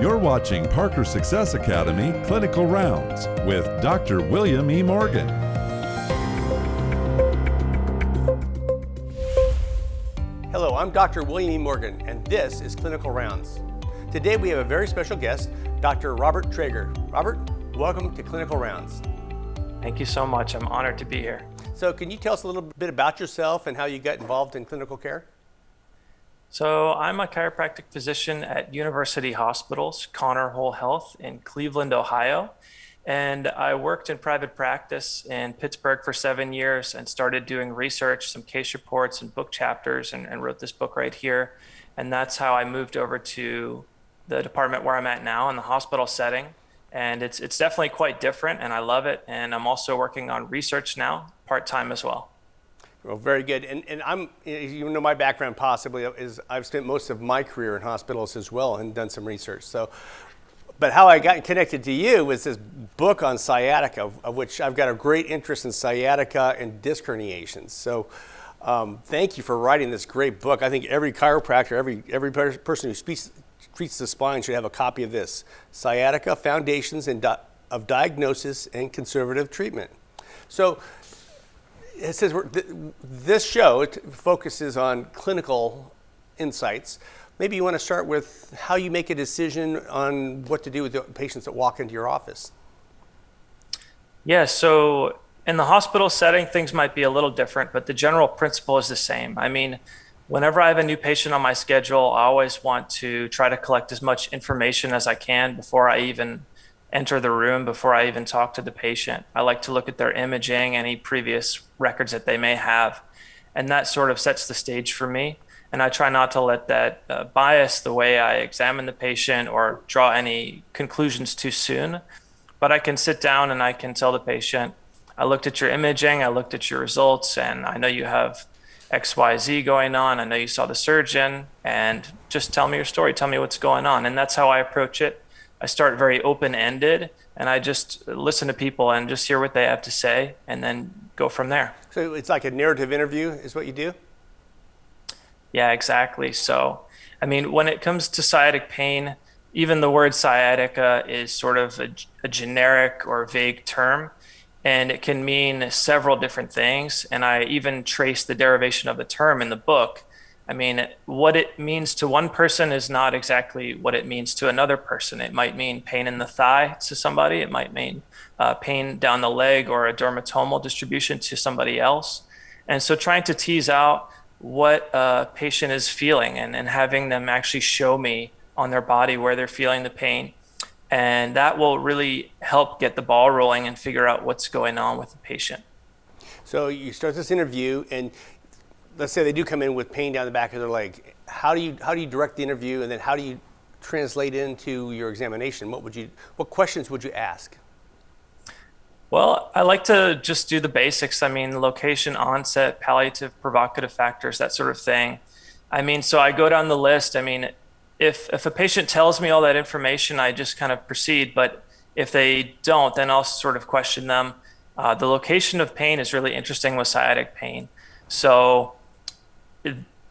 You're watching Parker Success Academy Clinical Rounds with Dr. William E. Morgan. Hello, I'm Dr. William E. Morgan, and this is Clinical Rounds. Today we have a very special guest, Dr. Robert Traeger. Robert, welcome to Clinical Rounds. Thank you so much. I'm honored to be here. So can you tell us a little bit about yourself and how you got involved in clinical care? So I'm a chiropractic physician at University Hospitals, Connor Whole Health in Cleveland, Ohio. And I worked in private practice in Pittsburgh for 7 years and started doing research, some case reports and book chapters, and wrote this book right here. And that's how I moved over to the department where I'm at now in the hospital setting. And it's definitely quite different, and I love it. And I'm also working on research now, part-time as well. Well, very good. And I'm, you know, my background possibly is I've spent most of my career in hospitals as well and done some research. So, but how I got connected to you was this book on sciatica, of which I've got a great interest in sciatica and disc herniations. So thank you for writing this great book. I think every chiropractor, every person who treats the spine should have a copy of this, Sciatica, Foundations of Diagnosis and Conservative Treatment. So it says this show focuses on clinical insights. Maybe you want to start with how you make a decision on what to do with the patients that walk into your office. Yeah, so in the hospital setting, things might be a little different, but the general principle is the same. I mean, whenever I have a new patient on my schedule, I always want to try to collect as much information as I can before I even enter the room, before I even talk to the patient. I like to look at their imaging, any previous records that they may have, and that sort of sets the stage for me. And I try not to let that bias the way I examine the patient or draw any conclusions too soon. But I can sit down and I can tell the patient, I looked at your imaging, I looked at your results, and I know you have XYZ going on. I know you saw the surgeon, and just tell me your story. Tell me what's going on. And that's how I approach it. I start very open-ended, and I just listen to people and just hear what they have to say and then go from there. So it's like a narrative interview is what you do? Yeah, exactly. So, I mean, when it comes to sciatic pain, even the word sciatica is sort of a generic or vague term, and it can mean several different things. And I even trace the derivation of the term in the book. I mean, what it means to one person is not exactly what it means to another person. It might mean pain in the thigh to somebody. It might mean pain down the leg or a dermatomal distribution to somebody else. And so trying to tease out what a patient is feeling and having them actually show me on their body where they're feeling the pain. And that will really help get the ball rolling and figure out what's going on with the patient. So you start this interview, and let's say they do come in with pain down the back of their leg. How do you direct the interview, and then how do you translate into your examination? What questions would you ask? Well, I like to just do the basics. I mean, location, onset, palliative, provocative factors, that sort of thing. I mean, so I go down the list. I mean, if a patient tells me all that information, I just kind of proceed. But if they don't, then I'll sort of question them. The location of pain is really interesting with sciatic pain. So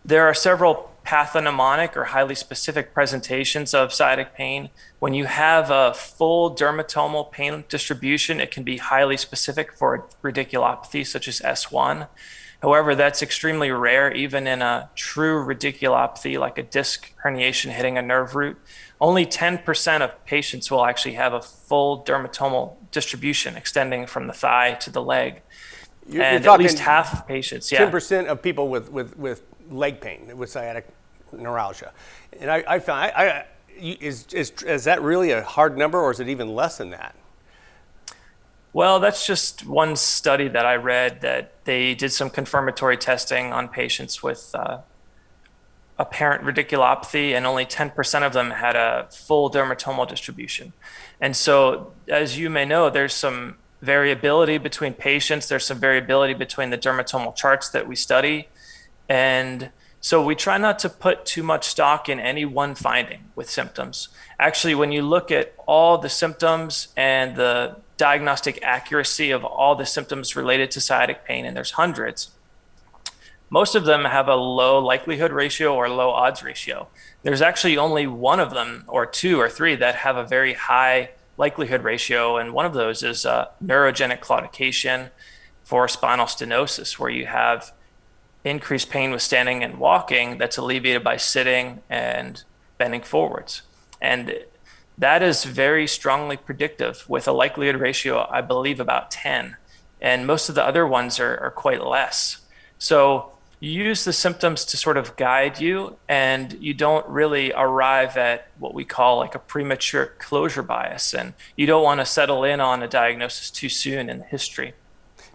there are several pathognomonic or highly specific presentations of sciatic pain. When you have a full dermatomal pain distribution, it can be highly specific for a radiculopathy such as S1. However, that's extremely rare, even in a true radiculopathy like a disc herniation hitting a nerve root. Only 10% of patients will actually have a full dermatomal distribution extending from the thigh to the leg. You're at least half of patients, 10% of people with leg pain, with sciatic neuralgia. And I found, is that really a hard number, or is it even less than that? Well, that's just one study that I read, that they did some confirmatory testing on patients with apparent radiculopathy, and only 10% of them had a full dermatomal distribution. And so, as you may know, there's some variability between patients. There's some variability between the dermatomal charts that we study. And so we try not to put too much stock in any one finding with symptoms. Actually, when you look at all the symptoms and the diagnostic accuracy of all the symptoms related to sciatic pain, and there's hundreds, most of them have a low likelihood ratio or low odds ratio. There's actually only one of them, or two or three, that have a very high likelihood ratio. And one of those is neurogenic claudication for spinal stenosis, where you have increased pain with standing and walking that's alleviated by sitting and bending forwards. And that is very strongly predictive with a likelihood ratio, I believe, about 10. And most of the other ones are quite less. So you use the symptoms to sort of guide you, and you don't really arrive at what we call like a premature closure bias. And you don't want to settle in on a diagnosis too soon in the history.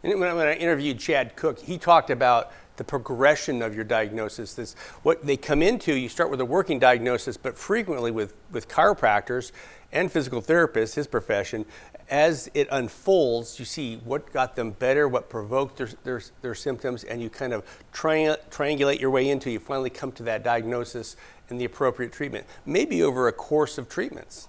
And when I interviewed Chad Cook, he talked about the progression of your diagnosis. This, what they come into, you start with a working diagnosis, but frequently with chiropractors and physical therapists, his profession, as it unfolds, you see what got them better, what provoked their symptoms, and you kind of triangulate your way into, you finally come to that diagnosis and the appropriate treatment, maybe over a course of treatments.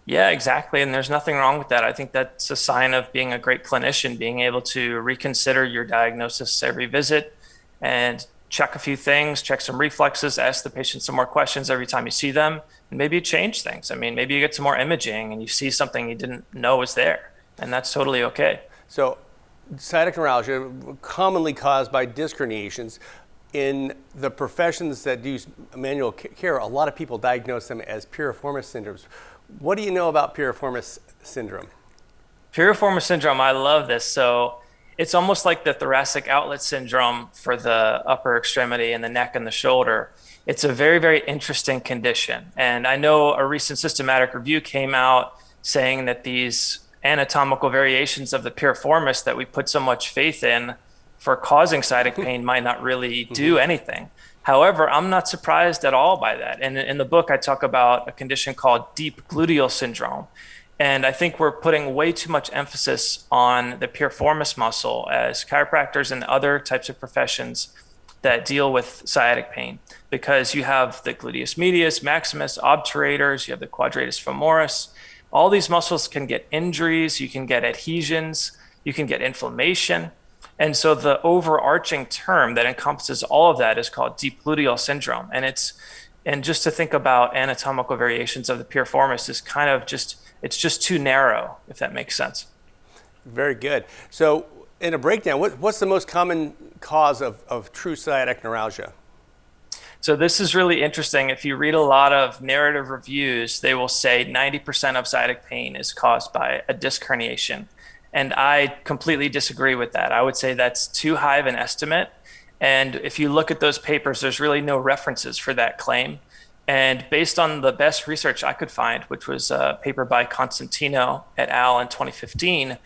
Yeah, exactly. And there's nothing wrong with that. I think that's a sign of being a great clinician, being able to reconsider your diagnosis every visit and check a few things, check some reflexes, ask the patient some more questions every time you see them, and maybe you change things. I mean, maybe you get some more imaging and you see something you didn't know was there, and that's totally okay. So, sciatic neuralgia, commonly caused by disc herniations. In the professions that do manual care, a lot of people diagnose them as piriformis syndromes. What do you know about piriformis syndrome? Piriformis syndrome, I love this. So it's almost like the thoracic outlet syndrome for the upper extremity and the neck and the shoulder. It's a very, very interesting condition. And I know a recent systematic review came out saying that these anatomical variations of the piriformis that we put so much faith in for causing sciatic pain might not really do anything. However, I'm not surprised at all by that. And in the book, I talk about a condition called deep gluteal syndrome. And I think we're putting way too much emphasis on the piriformis muscle as chiropractors and other types of professions that deal with sciatic pain, because you have the gluteus medius, maximus, obturators, you have the quadratus femoris. All these muscles can get injuries, you can get adhesions, you can get inflammation. And so the overarching term that encompasses all of that is called deep gluteal syndrome. And just to think about anatomical variations of the piriformis is kind of it's just too narrow, if that makes sense. Very good. So in a breakdown, what's the most common cause of true sciatic neuralgia? So this is really interesting. If you read a lot of narrative reviews, they will say 90% of sciatic pain is caused by a disc herniation. And I completely disagree with that. I would say that's too high of an estimate. And if you look at those papers, there's really no references for that claim. And based on the best research I could find, which was a paper by Constantino et al. In 2015,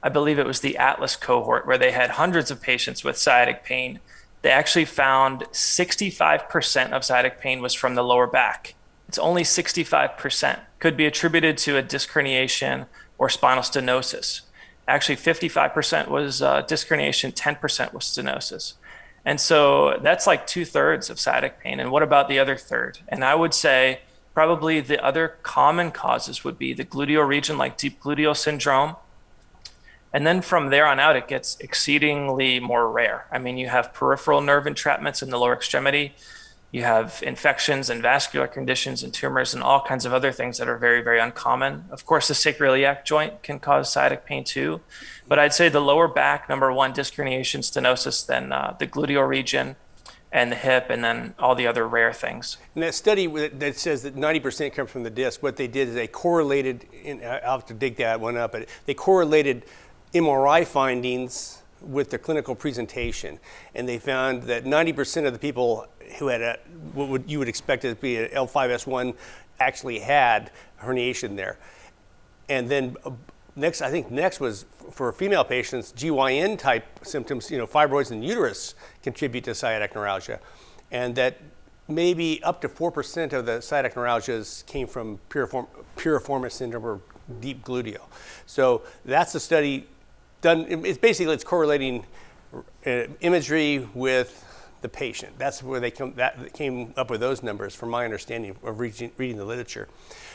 I believe it was the Atlas cohort where they had hundreds of patients with sciatic pain. They actually found 65% of sciatic pain was from the lower back. It's only 65%. Could be attributed to a disc herniation or spinal stenosis. Actually, 55% was disc herniation, 10% was stenosis. And so that's like 2/3 of sciatic pain. And what about the other third? And I would say probably the other common causes would be the gluteal region, like deep gluteal syndrome. And then from there on out, it gets exceedingly more rare. I mean, you have peripheral nerve entrapments in the lower extremity. You have infections and vascular conditions and tumors and all kinds of other things that are very, very uncommon. Of course, the sacroiliac joint can cause sciatic pain too. But I'd say the lower back, number one, disc herniation, stenosis, then the gluteal region and the hip, and then all the other rare things. And that study that says that 90% come from the disc, what they did is they correlated, I'll have to dig that one up, but they correlated MRI findings with the clinical presentation. And they found that 90% of the people who had you would expect it to be an L5S1 actually had herniation there. And then next was for female patients, GYN type symptoms, fibroids in the uterus contribute to sciatic neuralgia. And that maybe up to 4% of the sciatic neuralgias came from piriformis syndrome or deep gluteal. So that's a study done. It's correlating imagery with the patient. That's where they came up with those numbers, from my understanding of reading the literature.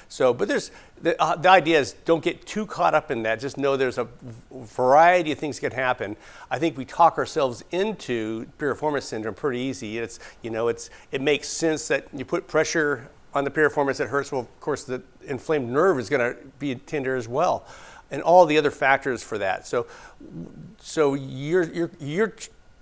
So, but there's the idea is don't get too caught up in that. Just know there's a variety of things can happen. I think we talk ourselves into piriformis syndrome pretty easy. It makes sense that you put pressure on the piriformis, it hurts. Well, of course, the inflamed nerve is going to be tender as well, and all the other factors for that. So you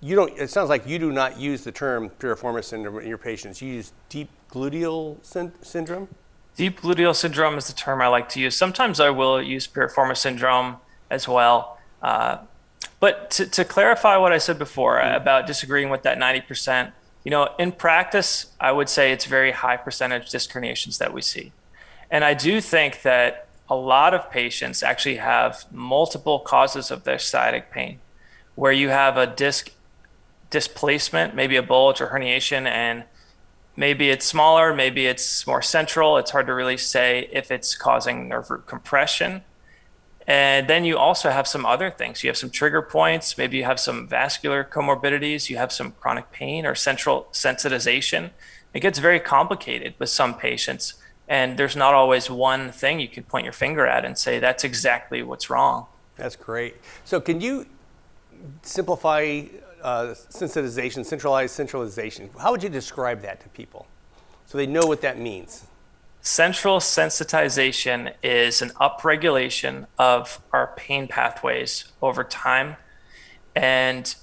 don't. It sounds like you do not use the term piriformis syndrome in your patients. You use deep gluteal syndrome. Deep gluteal syndrome is the term I like to use. Sometimes I will use piriformis syndrome as well. But to clarify what I said before about disagreeing with that 90%, in practice, I would say it's very high percentage disc herniations that we see. And I do think that a lot of patients actually have multiple causes of their sciatic pain, where you have a disc displacement, maybe a bulge or herniation, and maybe it's smaller, maybe it's more central. It's hard to really say if it's causing nerve root compression. And then you also have some other things. You have some trigger points, maybe you have some vascular comorbidities, you have some chronic pain or central sensitization. It gets very complicated with some patients, and there's not always one thing you could point your finger at and say that's exactly what's wrong. That's great. So can you simplify sensitization, centralized centralization? How would you describe that to people so they know what that means? Central sensitization is an upregulation of our pain pathways over time, and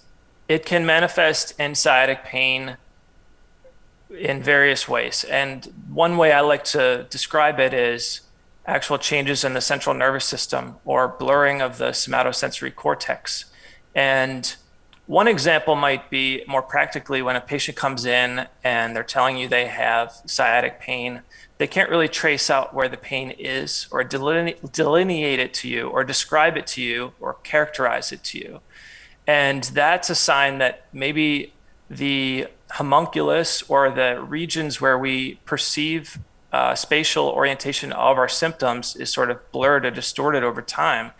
it can manifest in sciatic pain in various ways. And one way I like to describe it is actual changes in the central nervous system or blurring of the somatosensory cortex. And one example might be more practically when a patient comes in and they're telling you they have sciatic pain. They can't really trace out where the pain is or delineate it to you or describe it to you or characterize it to you. And that's a sign that maybe the homunculus or the regions where we perceive spatial orientation of our symptoms is sort of blurred or distorted over time.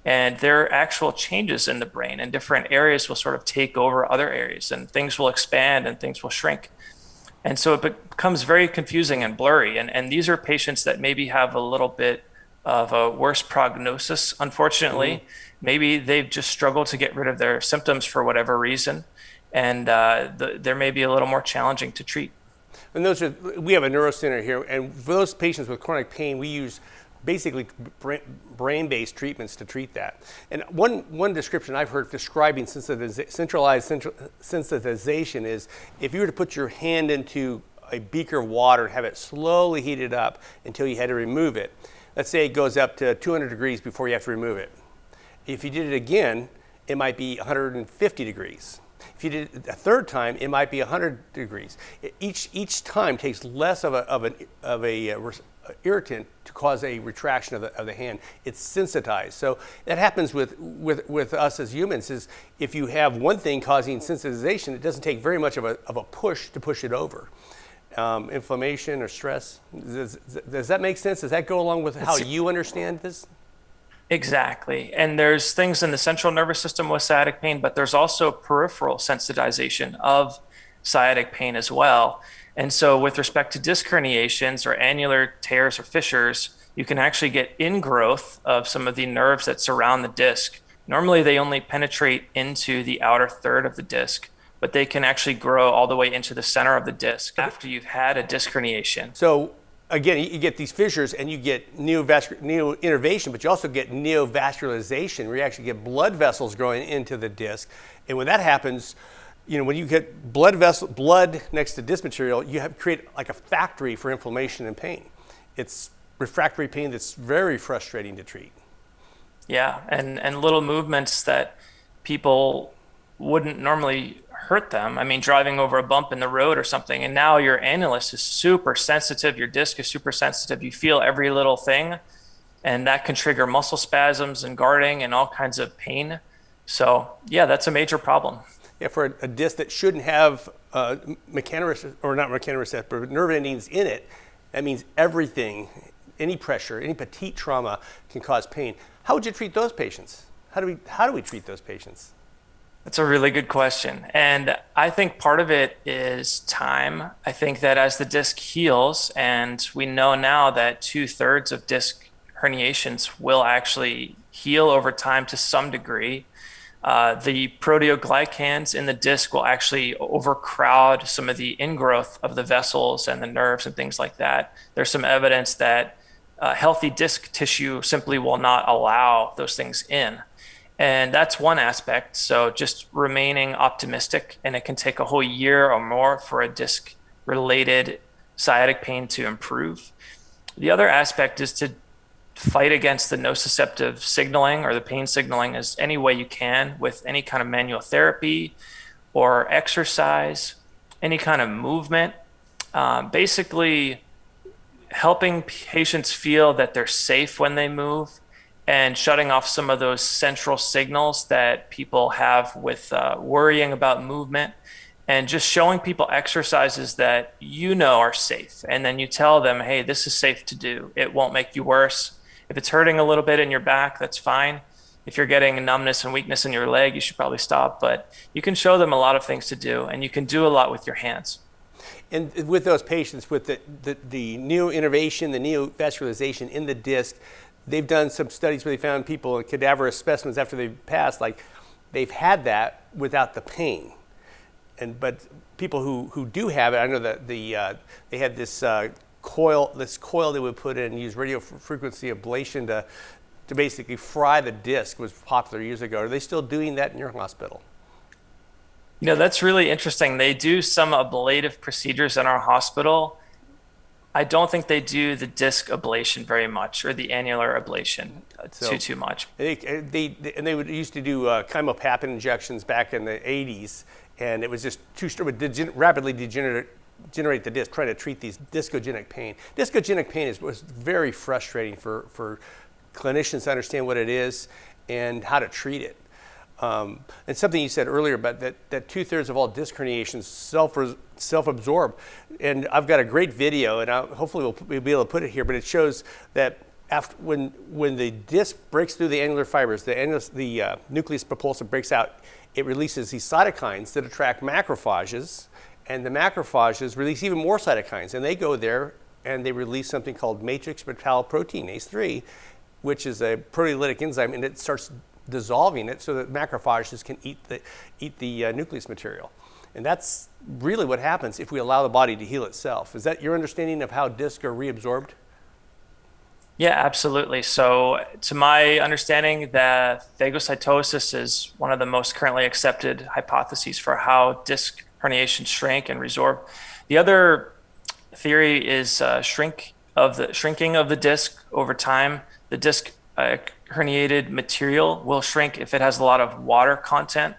And there are actual changes in the brain, and different areas will sort of take over other areas, and things will expand and things will shrink. And so it becomes very confusing and blurry. And these are patients that maybe have a little bit of a worse prognosis, unfortunately. Mm-hmm. Maybe they've just struggled to get rid of their symptoms for whatever reason, and they're maybe a little more challenging to treat. And we have a neurocenter here, and for those patients with chronic pain, we use basically brain-based treatments to treat that. And one description I've heard describing centralized sensitization is if you were to put your hand into a beaker of water and have it slowly heated up until you had to remove it. Let's say it goes up to 200 degrees before you have to remove it. If you did it again, it might be 150 degrees. If you did it a third time, it might be 100 degrees. Each time takes less of a irritant to cause a retraction of the hand. It's sensitized. So that happens with us as humans. Is if you have one thing causing sensitization, it doesn't take very much of a push to push it over. Inflammation or stress. Does that make sense? Does that go along with how you understand this? Exactly. And there's things in the central nervous system with sciatic pain, but there's also peripheral sensitization of sciatic pain as well. And so with respect to disc herniations or annular tears or fissures, you can actually get ingrowth of some of the nerves that surround the disc. Normally, they only penetrate into the outer third of the disc, but they can actually grow all the way into the center of the disc after you've had a disc herniation. So again, you get these fissures and you get neoinnervation, but you also get neovascularization, where you actually get blood vessels growing into the disc. And when that happens, when you get blood next to disc material, you have create like a factory for inflammation and pain. It's refractory pain that's very frustrating to treat. Yeah, and little movements that people wouldn't normally hurt them. I mean, driving over a bump in the road or something, and now your annulus is super sensitive, your disc is super sensitive, you feel every little thing, and that can trigger muscle spasms and guarding and all kinds of pain. So yeah, that's a major problem. Yeah, for a disc that shouldn't have mechanoreceptor, but nerve endings in it, that means everything, any pressure, any petite trauma can cause pain. How would you treat those patients? How do we treat those patients? That's a really good question. And I think part of it is time. I think that as the disc heals, and we know now that 2/3 of disc herniations will actually heal over time to some degree. The proteoglycans in the disc will actually overcrowd some of the ingrowth of the vessels and the nerves and things like that. There's some evidence that healthy disc tissue simply will not allow those things in. And that's one aspect. So just remaining optimistic, and it can take a whole year or more for a disc related sciatic pain to improve. The other aspect is to fight against the nociceptive signaling or the pain signaling as any way you can with any kind of manual therapy or exercise, any kind of movement. Basically, helping patients feel that they're safe when they move and shutting off some of those central signals that people have with worrying about movement, and just showing people exercises that you know are safe. And then you tell them, hey, this is safe to do. It won't make you worse. If it's hurting a little bit in your back, that's fine. If you're getting numbness and weakness in your leg, you should probably stop. But you can show them a lot of things to do, and you can do a lot with your hands. And with those patients, with the neo-innervation, the neovascularization in the disc, they've done some studies where they found people in cadaverous specimens after they've passed, like they've had that without the pain. But people who do have it, I know that they had this coil they would put in and use radio frequency ablation to basically fry the disc, was popular years ago. Are they still doing that in your hospital? You know, that's really interesting. They do some ablative procedures in our hospital. I don't think they do the disc ablation very much, or the annular ablation too much. They would used to do chymopapin injections back in the 80s, and it was just too strong. It would rapidly degenerate the disc, trying to treat these discogenic pain. Discogenic pain was very frustrating for clinicians to understand what it is and how to treat it. And something you said earlier about that 2/3 of all disc herniations self-absorb. And I've got a great video, and hopefully we'll be able to put it here, but it shows that when the disc breaks through the annular fibers, the nucleus propulsive breaks out, it releases these cytokines that attract macrophages, and the macrophages release even more cytokines, and they go there and they release something called matrix metalloproteinase 3, which is a proteolytic enzyme, and it starts dissolving it so that macrophages can eat the nucleus material. And that's really what happens if we allow the body to heal itself. Is that your understanding of how discs are reabsorbed? Yeah, absolutely. So to my understanding, that phagocytosis is one of the most currently accepted hypotheses for how disc herniations shrink and resorb. The other theory is shrinking of the disc over time. The disc herniated material will shrink if it has a lot of water content.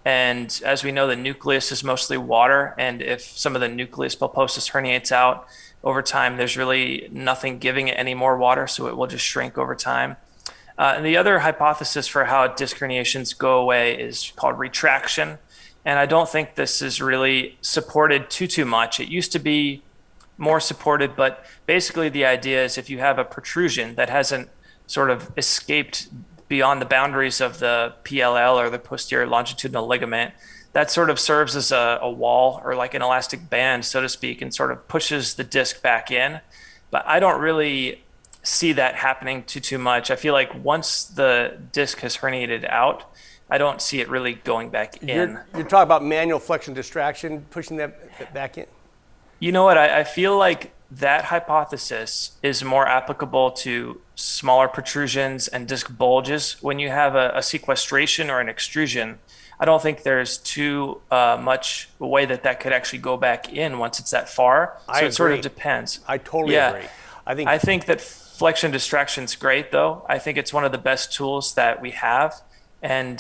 And as we know, the nucleus is mostly water. And if some of the nucleus pulposus herniates out over time, there's really nothing giving it any more water, so it will just shrink over time. And the other hypothesis for how disc herniations go away is called retraction. And I don't think this is really supported too much. It used to be more supported, but basically the idea is if you have a protrusion that hasn't sort of escaped beyond the boundaries of the PLL or the posterior longitudinal ligament, that sort of serves as a wall or like an elastic band, so to speak, and sort of pushes the disc back in. But I don't really see that happening too much. I feel like once the disc has herniated out, I don't see it really going back in. You're talking about manual flexion distraction, pushing that back in? You know what? I feel like that hypothesis is more applicable to smaller protrusions and disc bulges. When you have a sequestration or an extrusion, I don't think there's too much way that could actually go back in once it's that far. So it sort of depends. I totally agree. I think that flexion distraction is great, though. I think it's one of the best tools that we have. And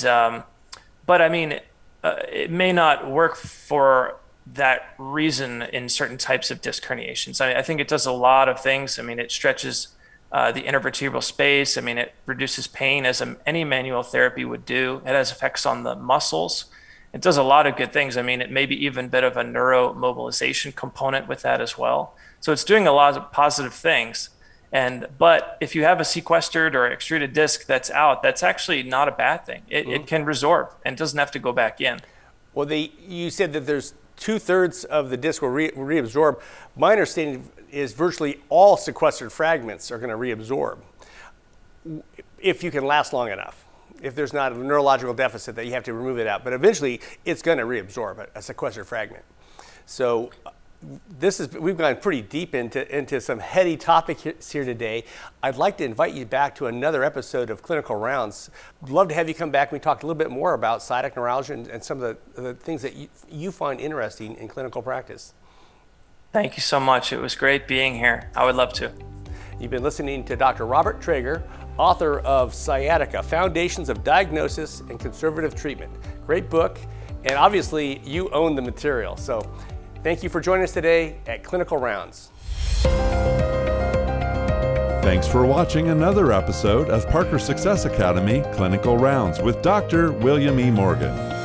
but I mean, it may not work for that reason in certain types of disc herniations. I think it does a lot of things. I mean, it stretches the intervertebral space. I mean, it reduces pain as any manual therapy would do. It has effects on the muscles. It does a lot of good things. I mean, it may be even a bit of a neuromobilization component with that as well. So it's doing a lot of positive things. But if you have a sequestered or extruded disc that's out, that's actually not a bad thing. It can resorb and doesn't have to go back in. Well, you said that there's 2/3 of the disc will reabsorb. My understanding is virtually all sequestered fragments are going to reabsorb if you can last long enough. If there's not a neurological deficit that you have to remove it out, but eventually it's going to reabsorb a sequestered fragment. So we've gone pretty deep into some heady topics here today. I'd like to invite you back to another episode of Clinical Rounds. I'd love to have you come back and we talk a little bit more about sciatic neuralgia and some of the things that you find interesting in clinical practice. Thank you so much. It was great being here. I would love to. You've been listening to Dr. Robert Traeger, author of Sciatica, Foundations of Diagnosis and Conservative Treatment. Great book, and obviously you own the material. So thank you for joining us today at Clinical Rounds. Thanks for watching another episode of Parker Success Academy Clinical Rounds with Dr. William E. Morgan.